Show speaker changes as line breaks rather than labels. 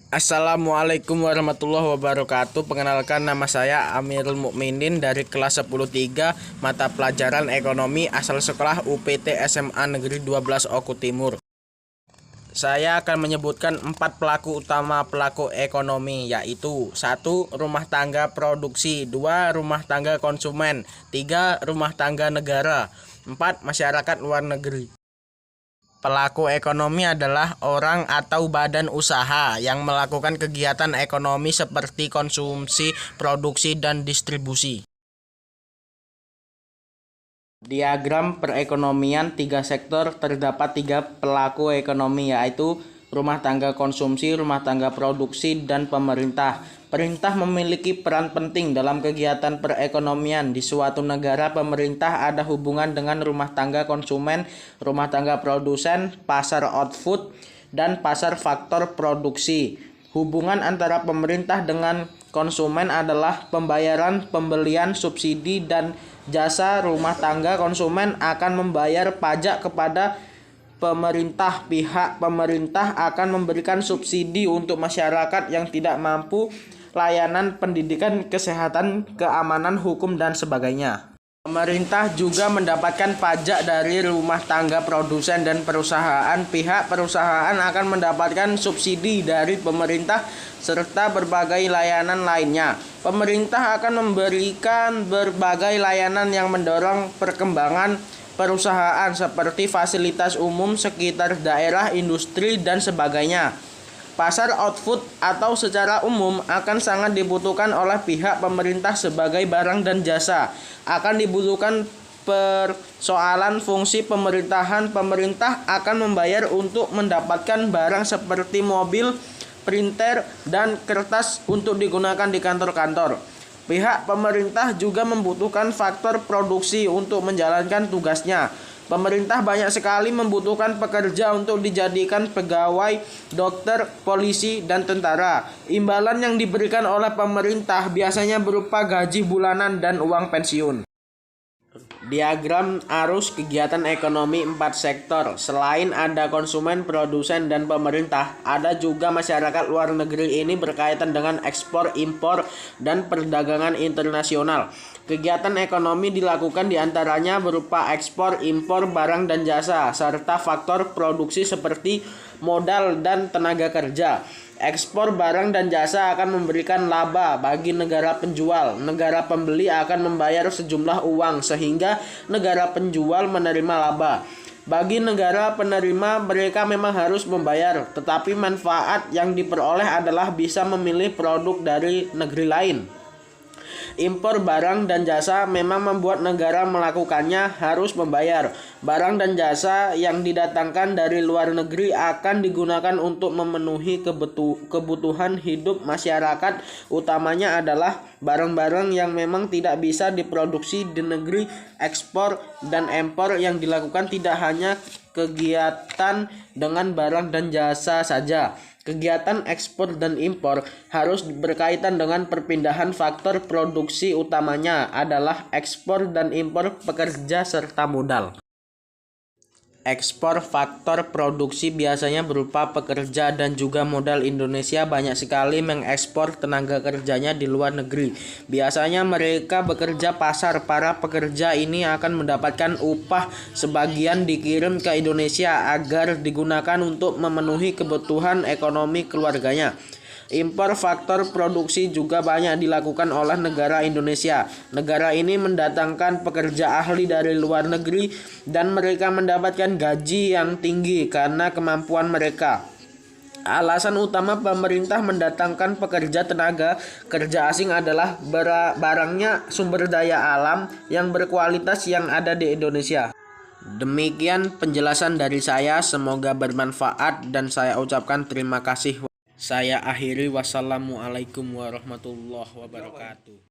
Assalamualaikum warahmatullahi wabarakatuh. Perkenalkan, nama saya Amirul Mukminin dari kelas 10-3 mata pelajaran ekonomi asal sekolah UPT SMA Negeri 12 Oku Timur. Saya akan menyebutkan 4 pelaku utama pelaku ekonomi, yaitu 1. Rumah tangga produksi, 2. Rumah tangga konsumen, 3. Rumah tangga negara, 4. Masyarakat luar negeri. Pelaku ekonomi adalah orang atau badan usaha yang melakukan kegiatan ekonomi seperti konsumsi, produksi, dan distribusi. Diagram perekonomian 3 sektor terdapat 3 pelaku ekonomi, yaitu rumah tangga konsumsi, rumah tangga produksi, dan pemerintah. Pemerintah memiliki peran penting dalam kegiatan perekonomian di suatu negara. Pemerintah ada hubungan dengan rumah tangga konsumen, rumah tangga produsen, pasar output, dan pasar faktor produksi. Hubungan antara pemerintah dengan konsumen adalah pembayaran pembelian subsidi dan jasa. Rumah tangga konsumen akan membayar pajak kepada pemerintah. Pihak pemerintah akan memberikan subsidi untuk masyarakat yang tidak mampu, layanan pendidikan, kesehatan, keamanan, hukum, dan sebagainya. Pemerintah juga mendapatkan pajak dari rumah tangga produsen dan perusahaan. Pihak perusahaan akan mendapatkan subsidi dari pemerintah serta berbagai layanan lainnya. Pemerintah akan memberikan berbagai layanan yang mendorong perkembangan perusahaan seperti fasilitas umum sekitar daerah, industri, dan sebagainya. Pasar output atau secara umum akan sangat dibutuhkan oleh pihak pemerintah sebagai barang dan jasa. Akan dibutuhkan persoalan fungsi pemerintahan. Pemerintah akan membayar untuk mendapatkan barang seperti mobil, printer, dan kertas untuk digunakan di kantor-kantor. Pihak pemerintah juga membutuhkan faktor produksi untuk menjalankan tugasnya. Pemerintah banyak sekali membutuhkan pekerja untuk dijadikan pegawai, dokter, polisi, dan tentara. Imbalan yang diberikan oleh pemerintah biasanya berupa gaji bulanan dan uang pensiun. Diagram arus kegiatan ekonomi 4 sektor. Selain ada konsumen, produsen, dan pemerintah, ada juga masyarakat luar negeri. Ini berkaitan dengan ekspor, impor, dan perdagangan internasional. Kegiatan ekonomi dilakukan diantaranya berupa ekspor, impor barang dan jasa, serta faktor produksi seperti modal dan tenaga kerja. Ekspor barang dan jasa akan memberikan laba bagi negara penjual. Negara pembeli akan membayar sejumlah uang sehingga negara penjual menerima laba. Bagi negara penerima, mereka memang harus membayar, tetapi manfaat yang diperoleh adalah bisa memilih produk dari negeri lain. Impor barang dan jasa memang membuat negara melakukannya harus membayar. Barang dan jasa yang didatangkan dari luar negeri akan digunakan untuk memenuhi kebutuhan hidup masyarakat. Utamanya adalah barang-barang yang memang tidak bisa diproduksi di negeri. Ekspor dan impor yang dilakukan tidak hanya kegiatan dengan barang dan jasa saja. Kegiatan ekspor dan impor harus berkaitan dengan perpindahan faktor produksi. Utamanya adalah ekspor dan impor pekerja serta modal. Ekspor faktor produksi biasanya berupa pekerja dan juga modal. Indonesia banyak sekali mengekspor tenaga kerjanya di luar negeri. Biasanya mereka bekerja pasar. Para pekerja ini akan mendapatkan upah, sebagian dikirim ke Indonesia agar digunakan untuk memenuhi kebutuhan ekonomi keluarganya. Impor faktor produksi juga banyak dilakukan oleh negara Indonesia. Negara ini mendatangkan pekerja ahli dari luar negeri dan mereka mendapatkan gaji yang tinggi karena kemampuan mereka. Alasan utama pemerintah mendatangkan pekerja tenaga kerja asing adalah barangnya sumber daya alam yang berkualitas yang ada di Indonesia. Demikian penjelasan dari saya, semoga bermanfaat dan saya ucapkan terima kasih. Saya akhiri, wassalamualaikum warahmatullahi wabarakatuh.